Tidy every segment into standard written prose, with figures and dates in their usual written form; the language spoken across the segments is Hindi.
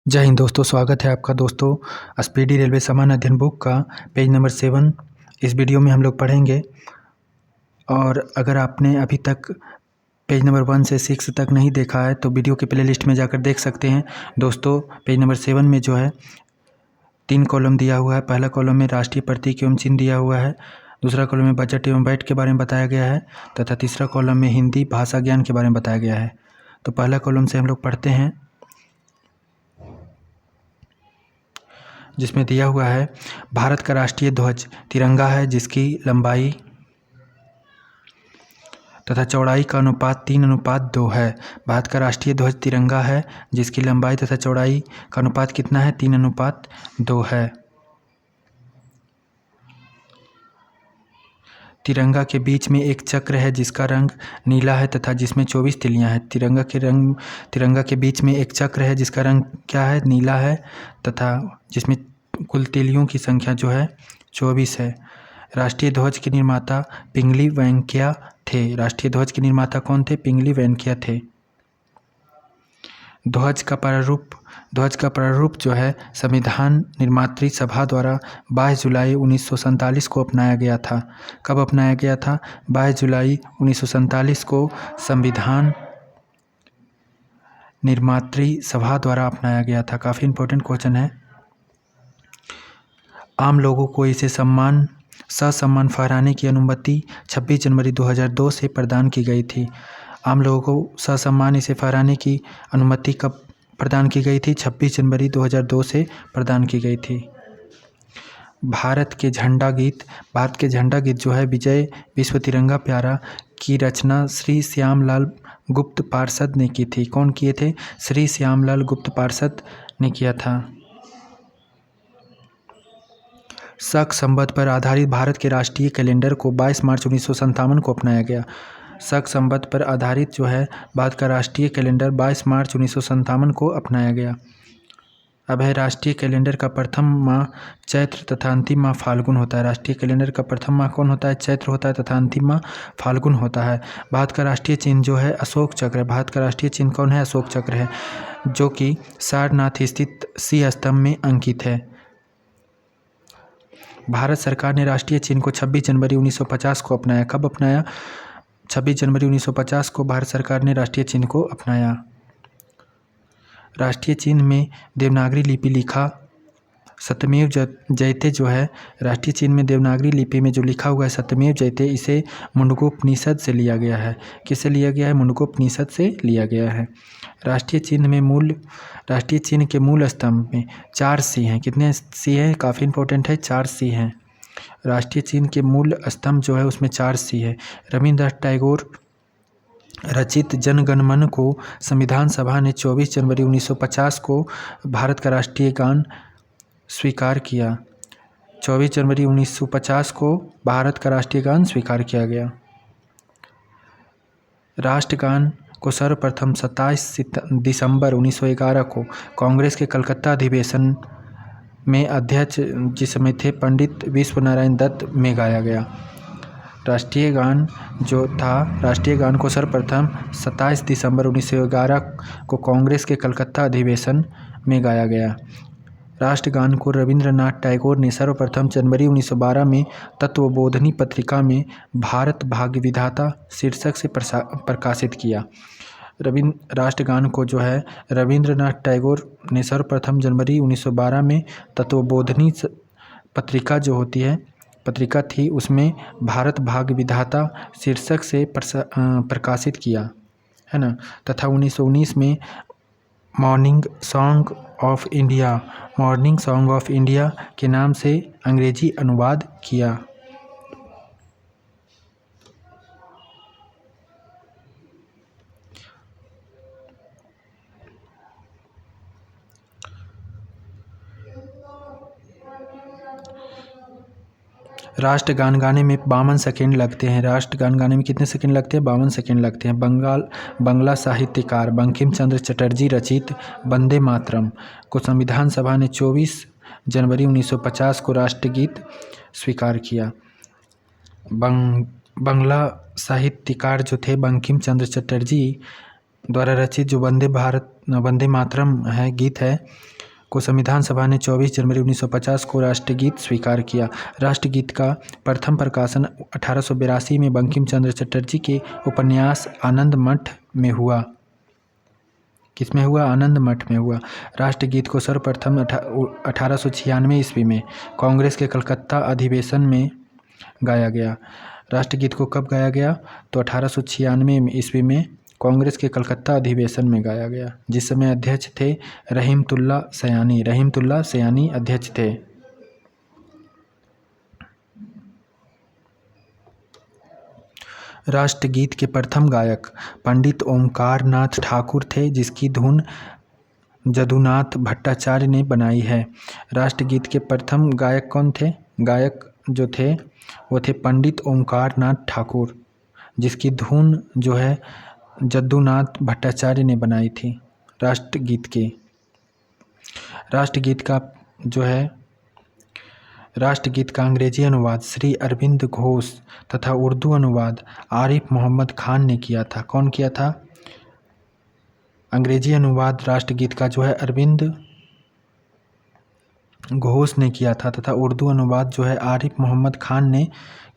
जय हिंद दोस्तों, स्वागत है आपका दोस्तों स्पीडी रेलवे सामान्य अध्ययन बुक का पेज नंबर 7। इस वीडियो में हम लोग पढ़ेंगे। और अगर आपने अभी तक पेज नंबर 1 से 6 तक नहीं देखा है तो वीडियो के प्लेलिस्ट में जाकर देख सकते हैं। दोस्तों, पेज नंबर 7 में जो है 3 कॉलम दिया हुआ है। पहला कॉलम में राष्ट्रीय प्रतीक एवं चिन्ह दिया हुआ है, दूसरा कॉलम में बजट एवं वैट के बारे में बताया गया है तथा तीसरा कॉलम में हिंदी भाषा ज्ञान के बारे में बताया गया है। तो पहला कॉलम से हम लोग पढ़ते हैं, जिसमें दिया हुआ है भारत का राष्ट्रीय ध्वज तिरंगा है, जिसकी लंबाई तथा चौड़ाई का अनुपात 3:2 है। भारत का राष्ट्रीय ध्वज तिरंगा है, जिसकी लंबाई तथा चौड़ाई का अनुपात कितना है? 3:2 है। तिरंगा के बीच में एक चक्र है जिसका रंग नीला है तथा जिसमें 24 तिलियां हैं। तिरंगा के बीच में एक चक्र है जिसका रंग क्या है? नीला है तथा जिसमें कुल तिलियों की संख्या जो है 24 है। राष्ट्रीय ध्वज के निर्माता पिंगली वेंकैया थे। राष्ट्रीय ध्वज के निर्माता कौन थे? पिंगली वेंकैया थे। ध्वज का प्रारूप जो है संविधान निर्मात्री सभा द्वारा 22 जुलाई 1947 को अपनाया गया था। कब अपनाया गया था? 22 जुलाई 1947 को संविधान निर्मात्री सभा द्वारा अपनाया गया था। काफ़ी इम्पोर्टेंट क्वेश्चन है। आम लोगों को इसे ससम्मान फहराने की अनुमति 26 जनवरी 2002 से प्रदान की गई थी। आम लोगों को ससम्मान इसे फहराने की अनुमति कब प्रदान की गई थी? 26 जनवरी 2002 से प्रदान की गई थी। भारत के झंडा गीत जो है विजय विश्व तिरंगा प्यारा की रचना श्री श्यामलाल गुप्त पार्षद ने की थी। कौन किए थे? श्री श्यामलाल गुप्त पार्षद ने किया था। शक संवत पर आधारित भारत के राष्ट्रीय कैलेंडर को 22 मार्च 1957 को अपनाया गया। शक संवत पर आधारित जो है भारत का राष्ट्रीय कैलेंडर 22 मार्च 1957 को अपनाया गया। अब है राष्ट्रीय कैलेंडर का प्रथम माह चैत्र तथा अंतिम माह फाल्गुन होता है। राष्ट्रीय कैलेंडर का प्रथम माह कौन होता है? चैत्र होता है तथा अंतिम माह फाल्गुन होता है। भारत का राष्ट्रीय चिन्ह जो है अशोक चक्र है। भारत का राष्ट्रीय चिन्ह कौन है? अशोक चक्र है, जो कि सारनाथ स्थित सिंह स्तंभ में अंकित है। भारत सरकार ने राष्ट्रीय चिन्ह को 26 जनवरी 1950 को अपनाया। कब अपनाया? 26 जनवरी 1950 को भारत सरकार ने राष्ट्रीय चिन्ह को अपनाया। राष्ट्रीय चिन्ह में देवनागरी लिपि लिखा सत्यमेव जयते जो है, राष्ट्रीय चिन्ह में देवनागरी लिपि में जो लिखा हुआ है सत्यमेव जयते, इसे मुंडकोपनिषद से लिया गया है। किससे लिया गया है? मुंडकोपनिषद से लिया गया है। राष्ट्रीय चिन्ह के मूल स्तंभ में 4 सी हैं। कितने सी हैं? काफ़ी इंपॉर्टेंट है, 4 सी हैं। राष्ट्रीय चिन्ह के मूल स्तंभ जो है उसमें 4 सी है। रविन्द्रनाथ टैगोर रचित जन गण मन को संविधान सभा ने 24 जनवरी 1950 को भारत का राष्ट्रीय गान स्वीकार किया। 24 जनवरी 1950 को भारत का राष्ट्रीय गान स्वीकार किया गया। राष्ट्रगान को सर्वप्रथम 27 दिसंबर 1911 को कांग्रेस के कलकत्ता अधिवेशन में अध्यक्ष जिस समय थे पंडित विश्व नारायण दत्त में गाया गया। राष्ट्रीय गान को सर्वप्रथम 27 दिसंबर 1911 को कांग्रेस के कलकत्ता अधिवेशन में गाया गया। राष्ट्रगान को रविंद्रनाथ टैगोर ने सर्वप्रथम जनवरी 1912 में तत्वबोधिनी पत्रिका में भारत भाग्य विधाता शीर्षक से प्रकाशित किया। राष्ट्रगान को जो है रविंद्रनाथ टैगोर ने सर्वप्रथम जनवरी 1912 में तत्वबोधिनी पत्रिका जो होती है पत्रिका थी उसमें भारत भाग्य विधाता शीर्षक से प्रकाशित किया, है ना। तथा 1919 में मॉर्निंग सॉन्ग ऑफ इंडिया के नाम से अंग्रेजी अनुवाद किया। राष्ट्रगान गाने में 52 सेकेंड लगते हैं। राष्ट्रगान गाने में कितने सेकेंड लगते हैं? 52 सेकेंड लगते हैं। बंगला साहित्यकार बंकिम चंद्र चटर्जी रचित वंदे मातरम को संविधान सभा ने 24 जनवरी 1950 को राष्ट्रगीत स्वीकार किया। बंगला साहित्यकार जो थे बंकिम चंद्र चटर्जी द्वारा रचित जो वंदे मातरम है गीत है, को संविधान सभा ने 24 जनवरी 1950 को राष्ट्रगीत स्वीकार किया। राष्ट्रगीत का प्रथम प्रकाशन 1882 में बंकिम चंद्र चटर्जी के उपन्यास आनंद मठ में हुआ। किसमें हुआ? आनंद मठ में हुआ। राष्ट्रगीत को सर्वप्रथम 1896 ईस्वी में कांग्रेस के कलकत्ता अधिवेशन में गाया गया। राष्ट्रगीत को कब गाया गया? तो 1896 ईस्वी में कांग्रेस के कलकत्ता अधिवेशन में गाया गया, जिस समय अध्यक्ष थे रहीमतुल्लाह सयानी। रहीमतुल्लाह सयानी अध्यक्ष थे। राष्ट्रगीत के प्रथम गायक पंडित ओमकार नाथ ठाकुर थे, जिसकी धुन जदुनाथ भट्टाचार्य ने बनाई है। राष्ट्रगीत के प्रथम गायक कौन थे? गायक जो थे वो थे पंडित ओमकार नाथ ठाकुर, जिसकी धुन जो है जद्दूनाथ भट्टाचार्य ने बनाई थी। राष्ट्रगीत के राष्ट्रगीत का जो है राष्ट्रगीत का अंग्रेजी अनुवाद श्री अरविंद घोष तथा उर्दू अनुवाद आरिफ मोहम्मद खान ने किया था। कौन किया था? अंग्रेजी अनुवाद राष्ट्रगीत का जो है अरविंद घोष ने किया था तथा उर्दू अनुवाद जो है आरिफ मोहम्मद खान ने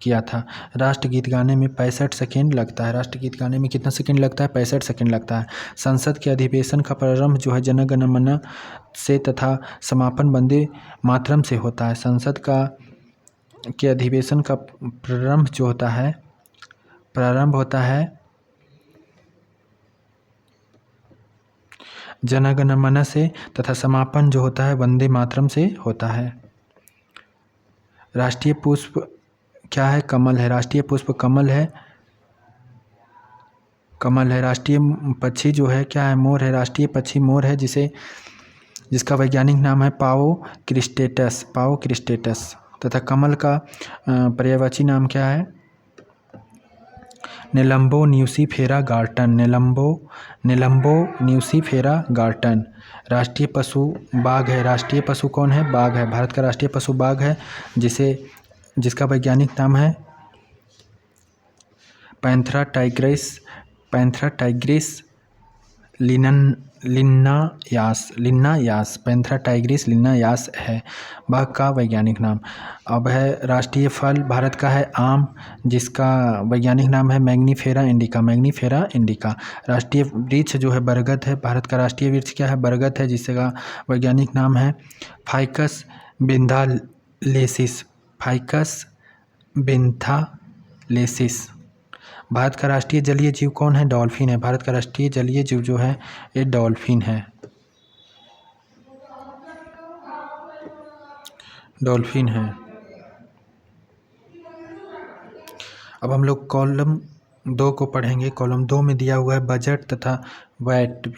किया था। राष्ट्रगीत गाने में 65 सेकेंड लगता है। राष्ट्रगीत गाने में कितना सेकेंड लगता है? 65 सेकेंड लगता है। संसद के अधिवेशन का प्रारंभ जो है जन गण मन से तथा समापन वंदे मातरम से होता है। संसद के अधिवेशन का प्रारंभ जो होता है जन गण मन से तथा समापन जो होता है वंदे मातरम से होता है। राष्ट्रीय पुष्प क्या है? कमल है। राष्ट्रीय पुष्प कमल है। राष्ट्रीय पक्षी जो है क्या है? मोर है। राष्ट्रीय पक्षी मोर है, जिसका वैज्ञानिक नाम है पाओ क्रिस्टेटस। तथा कमल का पर्यायवाची नाम क्या है? Nelumbo nucifera Gaertn. राष्ट्रीय पशु बाघ है। राष्ट्रीय पशु कौन है? बाघ है। भारत का राष्ट्रीय पशु बाघ है, जिसका वैज्ञानिक नाम है पैंथेरा टाइग्रिस लिन्नायास। पैंथेरा टाइग्रिस लिन्नायास है बाघ का वैज्ञानिक नाम। अब है राष्ट्रीय फल भारत का है आम, जिसका वैज्ञानिक नाम है मैग्नीफेरा इंडिका। राष्ट्रीय वृक्ष जो है बरगद है। भारत का राष्ट्रीय वृक्ष क्या है? बरगद है, जिसका वैज्ञानिक नाम है फाइकस बिंथालेसिस। भारत का राष्ट्रीय जलीय जीव कौन है? डॉल्फिन है। भारत का राष्ट्रीय जलीय जीव जो है ये डॉल्फिन है। अब हम लोग कॉलम 2 को पढ़ेंगे। कॉलम 2 में दिया हुआ है बजट तथा वैट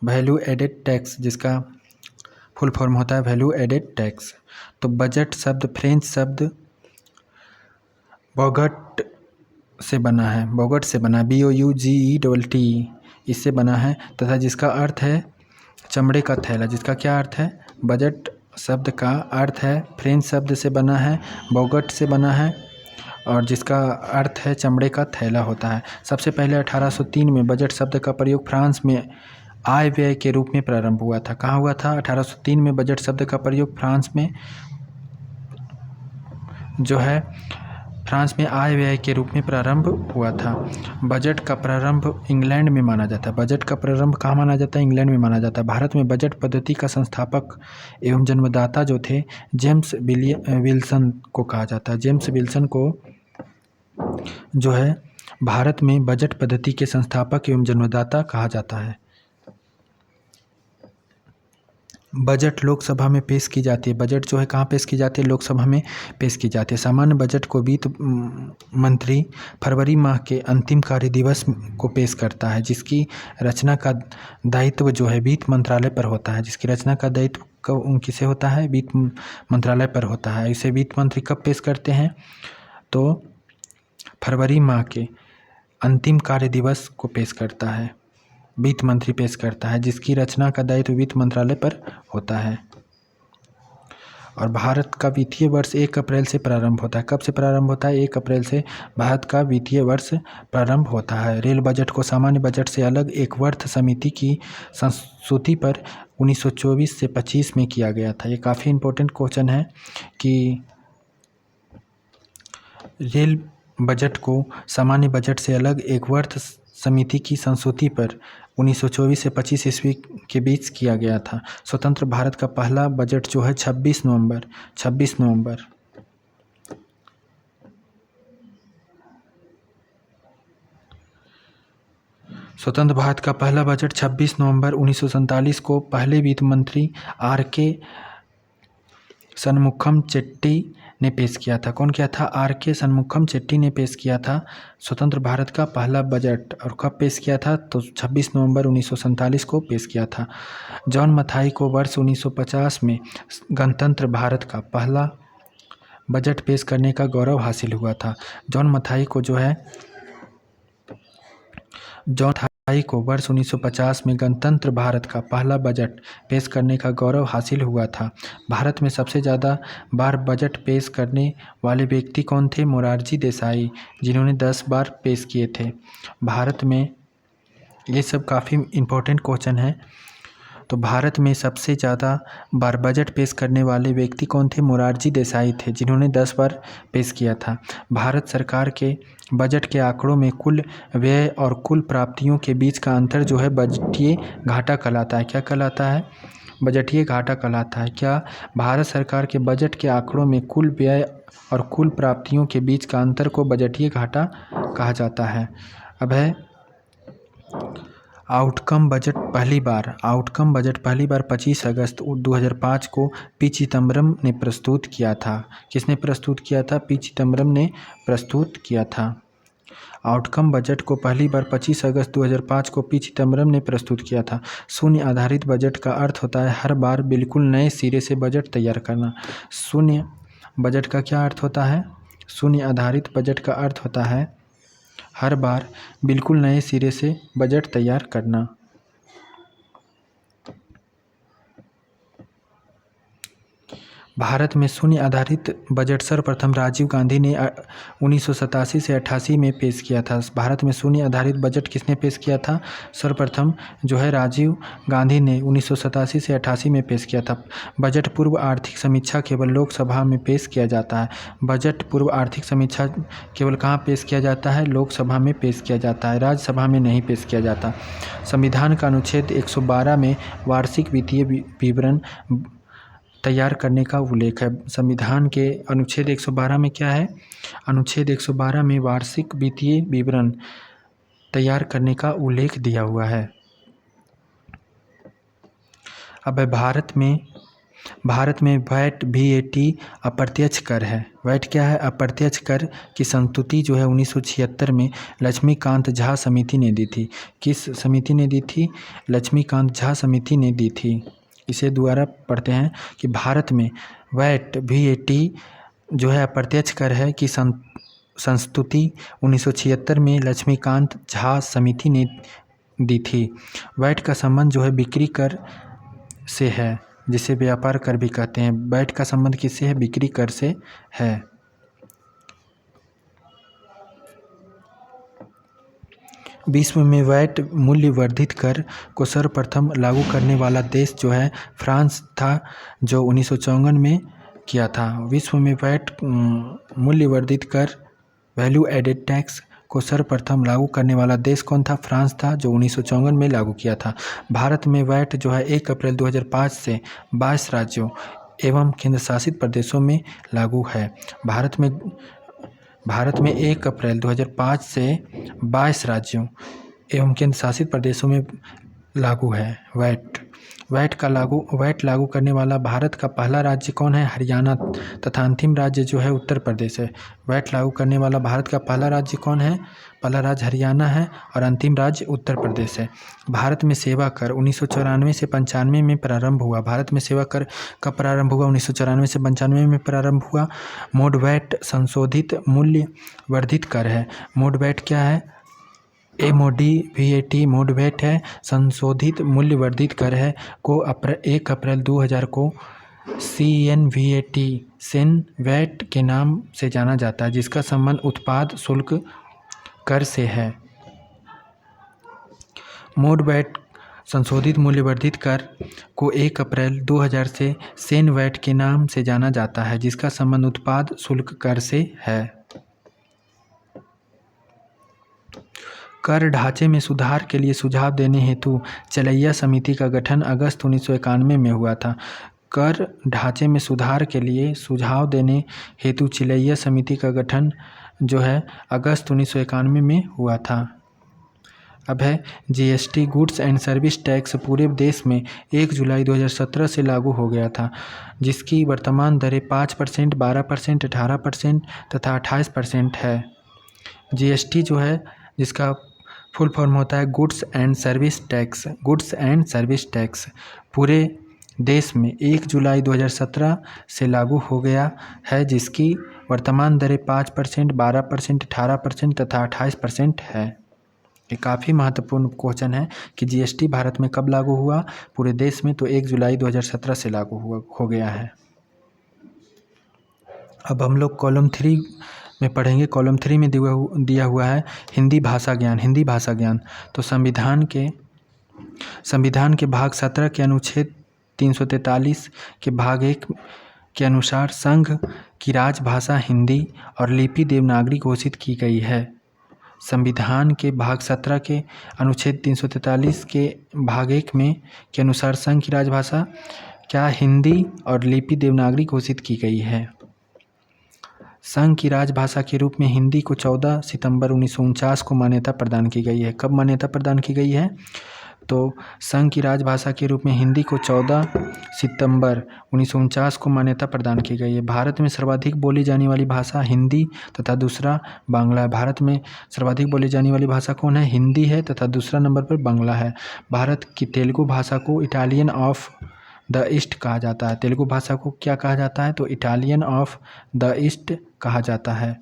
वैल्यू एडेड टैक्स, जिसका फुल फॉर्म होता है वैल्यू एडेड टैक्स। तो बजट शब्द फ्रेंच शब्द बॉगट से बना है। BOUGETT इससे बना है तथा जिसका अर्थ है चमड़े का थैला। जिसका क्या अर्थ है? बजट शब्द का अर्थ है फ्रेंच शब्द से बना है, बॉगट से बना है और जिसका अर्थ है चमड़े का थैला होता है। सबसे पहले 1803 में बजट शब्द का प्रयोग फ्रांस में आय व्यय के रूप में प्रारंभ हुआ था। कहाँ हुआ था? 1803 में बजट शब्द का प्रयोग फ्रांस में आय व्यय के रूप में प्रारंभ हुआ था। बजट का प्रारंभ इंग्लैंड में माना जाता है। बजट का प्रारंभ कहाँ माना जाता है? इंग्लैंड में माना जाता है। भारत में बजट पद्धति का संस्थापक एवं जन्मदाता जो थे जेम्स विल्सन को कहा जाता है। जेम्स विल्सन को जो है भारत में बजट पद्धति के संस्थापक एवं जन्मदाता कहा जाता है। बजट लोकसभा में पेश की जाती है। बजट जो है कहाँ पेश की जाती है? लोकसभा में पेश की जाती है। सामान्य बजट को वित्त मंत्री फरवरी माह के अंतिम कार्य दिवस को पेश करता है, जिसकी रचना का दायित्व जो है वित्त मंत्रालय पर होता है। किसे होता है? वित्त मंत्रालय पर होता है। इसे वित्त मंत्री कब पेश करते हैं? तो फरवरी माह के अंतिम कार्य दिवस को पेश करता है, वित्त मंत्री पेश करता है, जिसकी रचना का दायित्व वित्त मंत्रालय पर होता है। और भारत का वित्तीय वर्ष 1 अप्रैल से प्रारंभ होता है। कब से प्रारंभ होता है? 1 अप्रैल से भारत का वित्तीय वर्ष प्रारंभ होता है। रेल बजट को सामान्य बजट से अलग एक वर्थ समिति की संस्तुति पर 1924 से 25 में किया गया था। ये काफ़ी इम्पोर्टेंट क्वेश्चन है कि रेल बजट को सामान्य बजट से अलग एक वर्थ समिति की संस्तुति पर 1924 से 25 ईस्वी के बीच किया गया था। स्वतंत्र भारत का पहला बजट जो है 26 नवंबर स्वतंत्र भारत का पहला बजट 26 नवंबर 1947 को पहले वित्त मंत्री R.K. षणमुखम चेट्टी ने पेश किया था। कौन किया था? R.K. षणमुखम चेट्टी ने पेश किया था स्वतंत्र भारत का पहला बजट। और कब पेश किया था? तो 26 नवंबर 1947 को पेश किया था। जॉन मथाई को वर्ष 1950 में गणतंत्र भारत का पहला बजट पेश करने का गौरव हासिल हुआ था। जॉन मथाई को वर्ष 1950 में गणतंत्र भारत का पहला बजट पेश करने का गौरव हासिल हुआ था। भारत में सबसे ज़्यादा बार बजट पेश करने वाले व्यक्ति कौन थे? मोरारजी देसाई, जिन्होंने 10 बार पेश किए थे। भारत में ये सब काफ़ी इम्पोर्टेंट क्वेश्चन है। तो भारत में सबसे ज़्यादा बार बजट पेश करने वाले व्यक्ति कौन थे? मोरारजी देसाई थे, जिन्होंने 10 बार पेश किया था। भारत सरकार के बजट के आंकड़ों में कुल व्यय और कुल प्राप्तियों के बीच का अंतर जो है बजटीय घाटा कहलाता है। क्या कहलाता है? बजटीय घाटा कहलाता है। क्या भारत सरकार के बजट के आंकड़ों में कुल व्यय और कुल प्राप्तियों के बीच का अंतर को बजटीय घाटा कहा जाता है? अब है आउटकम बजट पहली बार 25 अगस्त 2005 को पी चिदम्बरम ने प्रस्तुत किया था। किसने प्रस्तुत किया था? पी चिदम्बरम ने प्रस्तुत किया था। आउटकम बजट को पहली बार 25 अगस्त 2005 को पी चिदम्बरम ने प्रस्तुत किया था। शून्य आधारित बजट का अर्थ होता है हर बार बिल्कुल नए सिरे से बजट तैयार करना। शून्य बजट का क्या अर्थ होता है? शून्य आधारित बजट का अर्थ होता है हर बार बिल्कुल नए सिरे से बजट तैयार करना। भारत में शून्य आधारित बजट सर्वप्रथम राजीव गांधी ने 1987 से 88 में पेश किया था। भारत में शून्य आधारित बजट किसने पेश किया था? सर्वप्रथम जो है राजीव गांधी ने 1987 से 88 में पेश किया था। बजट पूर्व आर्थिक समीक्षा केवल लोकसभा में पेश किया जाता है। बजट पूर्व आर्थिक समीक्षा केवल कहाँ पेश किया जाता है? लोकसभा में पेश किया जाता है, राज्यसभा में नहीं पेश किया जाता। संविधान का अनुच्छेद 112 में वार्षिक वित्तीय विवरण तैयार करने का उल्लेख है। संविधान के अनुच्छेद 112 में क्या है? अनुच्छेद 112 में वार्षिक वित्तीय विवरण तैयार करने का उल्लेख दिया हुआ है। अब भारत में वैट VAT अप्रत्यक्ष कर है। वैट क्या है? अप्रत्यक्ष कर की संस्तुति जो है 1976 में लक्ष्मीकांत झा समिति ने दी थी। किस समिति ने दी थी? लक्ष्मीकांत झा समिति ने दी थी। इसे दोबारा पढ़ते हैं कि भारत में वैट VAT जो है अप्रत्यक्ष कर है कि संस्तुति 1976 में लक्ष्मीकांत झा समिति ने दी थी। वैट का संबंध जो है बिक्री कर से है, जिसे व्यापार कर भी कहते हैं। वैट का संबंध किससे है? बिक्री कर से है। विश्व में वैट मूल्य वर्धित कर को सर्वप्रथम लागू करने वाला देश जो है फ्रांस था, जो 1954 में किया था। विश्व में वैट मूल्य वर्धित कर वैल्यू एडेड टैक्स को सर्वप्रथम लागू करने वाला देश कौन था? फ्रांस था, जो 1954 में लागू किया था। भारत में वैट जो है 1 अप्रैल 2005 से 22 राज्यों एवं केंद्र शासित प्रदेशों में लागू है। भारत में 1 अप्रैल 2005 से 22 राज्यों एवं केंद्र शासित प्रदेशों में लागू है वैट। वैट लागू करने वाला भारत का पहला राज्य कौन है? हरियाणा, तथा अंतिम राज्य जो है उत्तर प्रदेश है। वैट लागू करने वाला भारत का पहला राज्य कौन है? पहला राज्य हरियाणा है और अंतिम राज्य उत्तर प्रदेश है। भारत में सेवा कर 1994 से 95 में प्रारंभ हुआ। भारत में सेवा कर कब प्रारंभ हुआ? 1994 से 95 में प्रारंभ हुआ। मोड वैट संशोधित मूल्य वर्धित कर है। मोड वैट क्या है? MOD VAT मोड वैट है, संशोधित मूल्य वर्धित कर है को 1 अप्रैल 2000 को CNVAT सेनवैट के नाम से जाना जाता है, जिसका संबंध उत्पाद शुल्क कर से है। मोड वैट संशोधित मूल्यवर्धित कर को 1 अप्रैल 2000 से सेनवैट के नाम से जाना जाता है, जिसका संबंध उत्पाद शुल्क कर से है। कर ढांचे में सुधार के लिए सुझाव देने हेतु चलैया समिति का गठन अगस्त 1991 में हुआ था। कर ढांचे में सुधार के लिए सुझाव देने हेतु चलैया समिति का गठन जो है अगस्त 1991 में हुआ था। अब है GST goods and service tax पूरे देश में 1 जुलाई 2017 से लागू हो गया था, जिसकी वर्तमान दरें 5%, 12%, 18% तथा 28% है। GST जो है जिसका फुल फॉर्म होता है goods and service tax, goods and service tax पूरे देश में 1 जुलाई 2017 से लागू हो गया है, जिसकी वर्तमान दरें 5%, 12%, 18% तथा 28% है। ये काफ़ी महत्वपूर्ण क्वेश्चन है कि GST भारत में कब लागू हुआ पूरे देश में, तो 1 जुलाई 2017 से लागू हो गया है। अब हम लोग कॉलम 3 में पढ़ेंगे। कॉलम 3 में दिया हुआ है हिंदी भाषा ज्ञान। हिंदी भाषा ज्ञान तो संविधान के भाग 17 के अनुच्छेद 343 के भाग 1 के अनुसार संघ की राजभाषा हिंदी और लिपि देवनागरी घोषित की गई है। संविधान के भाग 17 के अनुच्छेद 343 के भाग 1 में के अनुसार संघ की राजभाषा क्या हिंदी और लिपि देवनागरी घोषित की गई है। संघ की राजभाषा के रूप में हिंदी को 14 सितंबर 1949 को मान्यता प्रदान की गई है। कब मान्यता प्रदान की गई है, तो संघ की राजभाषा के रूप में हिंदी को 14 सितंबर 1949 को मान्यता प्रदान की गई है। भारत में सर्वाधिक बोली जाने वाली भाषा हिंदी तथा दूसरा बांग्ला है। भारत में सर्वाधिक बोली जाने वाली भाषा कौन है, हिंदी है तथा दूसरा नंबर पर बांग्ला है। भारत की तेलुगु भाषा को इटालियन ऑफ द ईस्ट कहा जाता है। तेलुगु भाषा को क्या कहा जाता है, तो इटालियन ऑफ द ईस्ट कहा जाता है।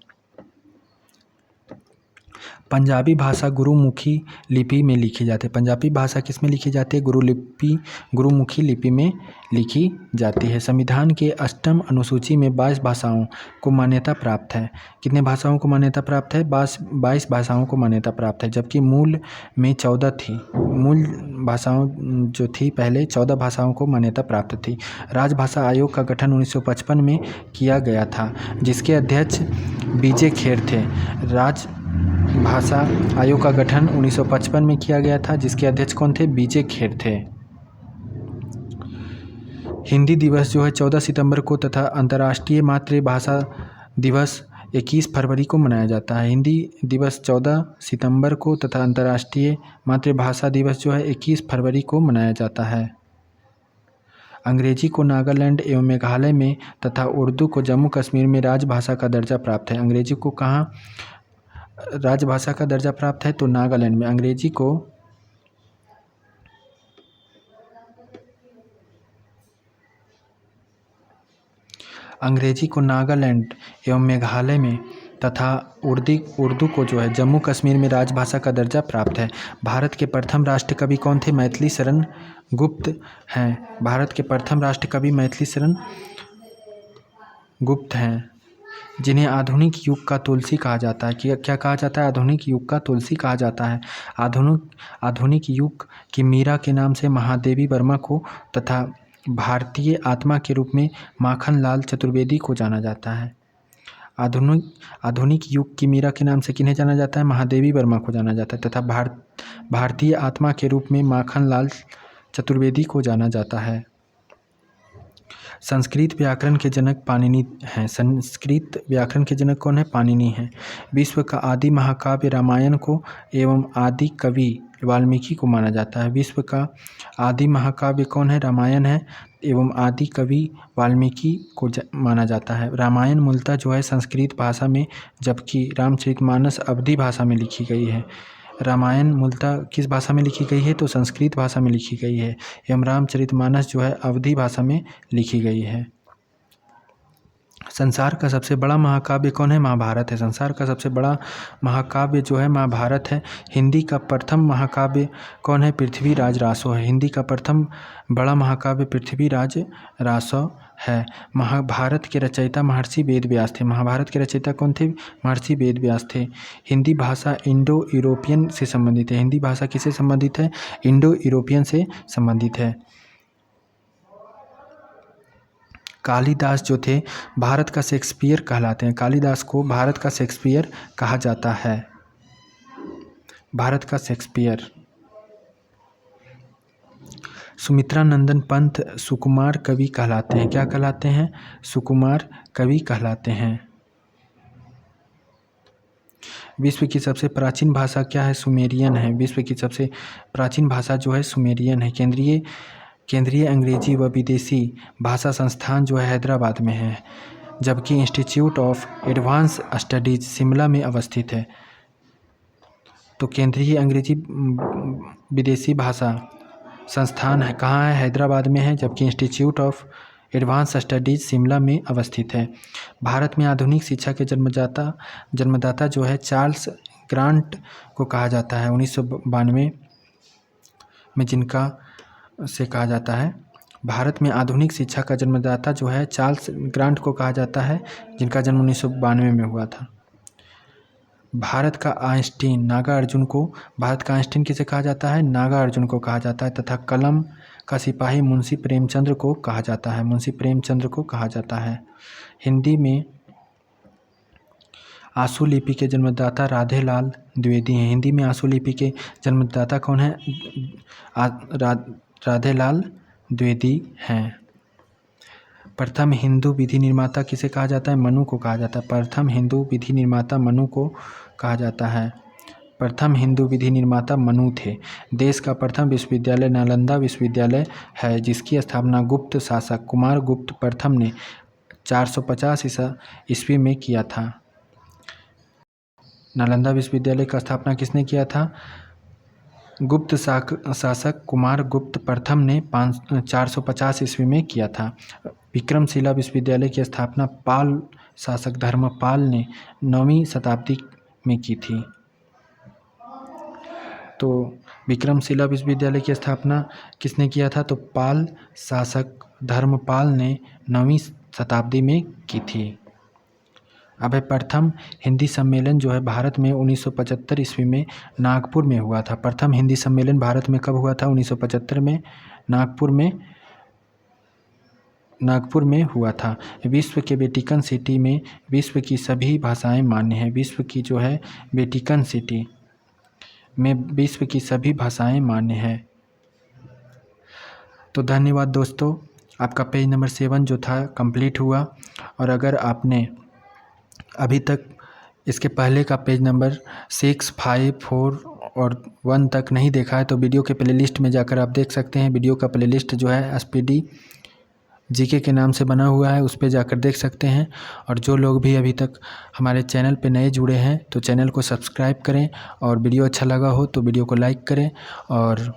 पंजाबी भाषा गुरुमुखी लिपि में लिखी जाती है। पंजाबी भाषा किस में लिखी जाती है, गुरुमुखी लिपि में लिखी जाती है। संविधान के 8वीं अनुसूची में 22 भाषाओं को मान्यता प्राप्त है। कितने भाषाओं को मान्यता प्राप्त है, 22 भाषाओं को मान्यता प्राप्त है, जबकि मूल में 14 थी। मूल भाषाओं जो थी पहले 14 भाषाओं को मान्यता प्राप्त थी। राजभाषा आयोग का गठन 1955 में किया गया था, जिसके अध्यक्ष बीजे खेर थे। भाषा आयोग का गठन 1955 में किया गया था, जिसके अध्यक्ष कौन थे, बीजे खेर थे। हिंदी दिवस जो है 14 सितंबर को तथा अंतर्राष्ट्रीय मातृभाषा दिवस 21 फरवरी को मनाया जाता है। हिंदी दिवस 14 सितंबर को तथा अंतर्राष्ट्रीय मातृभाषा दिवस जो है 21 फरवरी को मनाया जाता है। अंग्रेजी को नागालैंड एवं मेघालय में तथा उर्दू को जम्मू कश्मीर में राजभाषा का दर्जा प्राप्त है। अंग्रेजी को कहाँ राजभाषा का दर्जा प्राप्त है, तो नागालैंड में। अंग्रेजी को नागालैंड एवं मेघालय में तथा उर्दू को जो है जम्मू कश्मीर में राजभाषा का दर्जा प्राप्त है। भारत के प्रथम राष्ट्रकवि कौन थे, मैथिली शरण गुप्त हैं। भारत के प्रथम राष्ट्रकवि मैथिली शरण गुप्त हैं, जिन्हें आधुनिक युग का तुलसी कहा जाता है। क्या कहा जाता है, आधुनिक युग का तुलसी कहा जाता है। आधुनिक युग की मीरा के नाम से महादेवी वर्मा को तथा भारतीय आत्मा के रूप में माखनलाल चतुर्वेदी को जाना जाता है। आधुनिक युग की मीरा के नाम से किन्हें जाना जाता है, महादेवी वर्मा को जाना जाता है तथा भारतीय आत्मा के रूप में माखनलाल चतुर्वेदी को जाना जाता है। संस्कृत व्याकरण के जनक पाणिनि हैं। संस्कृत व्याकरण के जनक कौन है, पाणिनि हैं। विश्व का आदि महाकाव्य रामायण को एवं आदि कवि वाल्मीकि को माना जाता है। विश्व का आदि महाकाव्य कौन है, रामायण है एवं आदि कवि वाल्मीकि को माना जाता है। रामायण मूलतः जो है संस्कृत भाषा में, जबकि रामचरितमानस अवधी भाषा में लिखी गई है। रामायण मूलतः किस भाषा में लिखी गई है, तो संस्कृत भाषा में लिखी गई है एवं रामचरितमानस जो है अवधी भाषा में लिखी गई है। संसार का सबसे बड़ा महाकाव्य कौन है? महाभारत है। संसार का सबसे बड़ा महाकाव्य जो है महाभारत है। हिंदी का प्रथम महाकाव्य कौन है? पृथ्वीराज रासो है। हिंदी का प्रथम बड़ा महाकाव्य पृथ्वीराज रासो है। महाभारत के रचयिता महर्षि वेद व्यास थे। महाभारत के रचयिता कौन थे? महर्षि वेद व्यास थे। हिंदी भाषा इंडो यूरोपियन से संबंधित है। हिंदी भाषा किससे संबंधित है? इंडो यूरोपियन से संबंधित है। कालिदास जो थे भारत का शेक्सपियर कहलाते हैं। कालिदास को भारत का शेक्सपियर कहा जाता है। भारत का शेक्सपियर। सुमित्रा नंदन पंत सुकुमार कवि कहलाते हैं। क्या कहलाते हैं? सुकुमार कवि कहलाते हैं। विश्व की सबसे प्राचीन भाषा क्या है? सुमेरियन है। विश्व की सबसे प्राचीन भाषा जो है सुमेरियन है। केंद्रीय अंग्रेजी व विदेशी भाषा संस्थान जो है हैदराबाद में है, जबकि institute of advance studies Shimla में अवस्थित है। तो केंद्रीय अंग्रेजी विदेशी भाषा संस्थान है कहाँ है? हैदराबाद में है, जबकि institute of advance studies Shimla में अवस्थित है। भारत में आधुनिक शिक्षा के जन्मदाता जो है चार्ल्स ग्रांट को कहा जाता है। 1992 में जिनका से कहा जाता है। भारत में आधुनिक शिक्षा का जन्मदाता जो है चार्ल्स ग्रांट को कहा जाता है, जिनका जन्म 1992 में हुआ था। भारत का आइंस्टीन नागार्जुन को भारत का आइंस्टीन किसे कहा जाता है? नागार्जुन को कहा जाता है। तथा कलम का सिपाही मुंशी प्रेमचंद्र को कहा जाता है। मुंशी प्रेमचंद्र को कहा जाता है। हिंदी में आशु लिपि के जन्मदाता राधेलाल द्विवेदी हैं। हिंदी में आशु लिपि के जन्मदाता कौन है? राधेलाल द्विवेदी हैं। प्रथम हिंदू विधि निर्माता किसे कहा जाता है? मनु को कहा जाता है। प्रथम हिंदू विधि निर्माता मनु को कहा जाता है। प्रथम हिंदू विधि निर्माता मनु थे। देश का प्रथम विश्वविद्यालय नालंदा विश्वविद्यालय है, जिसकी स्थापना गुप्त शासक कुमार गुप्त प्रथम ने 450 ईस्वी में किया था। नालंदा विश्वविद्यालय का स्थापना किसने किया था? गुप्त शासक कुमार गुप्त प्रथम ने 450 ईस्वी में किया था। विक्रमशिला विश्वविद्यालय की स्थापना पाल शासक धर्मपाल ने 9वीं शताब्दी में की थी। तो विक्रमशिला विश्वविद्यालय की स्थापना किसने किया था? तो पाल शासक धर्मपाल ने 9वीं शताब्दी में की थी। अब है प्रथम हिंदी सम्मेलन जो है भारत में 1975 ईस्वी में नागपुर में हुआ था। प्रथम हिंदी सम्मेलन भारत में कब हुआ था? 1975 में नागपुर में हुआ था। विश्व के वेटिकन सिटी में विश्व की सभी भाषाएं मान्य हैं। विश्व की जो है वेटिकन सिटी में विश्व की सभी भाषाएं मान्य हैं। तो धन्यवाद दोस्तों, आपका पेज नंबर 7 जो था कंप्लीट हुआ। और अगर आपने अभी तक इसके पहले का पेज नंबर 6, 5, 4 और 1 तक नहीं देखा है तो वीडियो के प्लेलिस्ट में जाकर आप देख सकते हैं। वीडियो का प्लेलिस्ट जो है SPD GK के नाम से बना हुआ है, उस पर जाकर देख सकते हैं। और जो लोग भी अभी तक हमारे चैनल पे नए जुड़े हैं तो चैनल को सब्सक्राइब करें, और वीडियो अच्छा लगा हो तो वीडियो को लाइक करें, और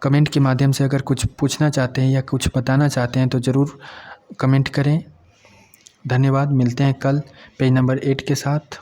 कमेंट के माध्यम से अगर कुछ पूछना चाहते हैं या कुछ बताना चाहते हैं तो ज़रूर कमेंट करें। धन्यवाद। मिलते हैं कल पेज नंबर 8 के साथ।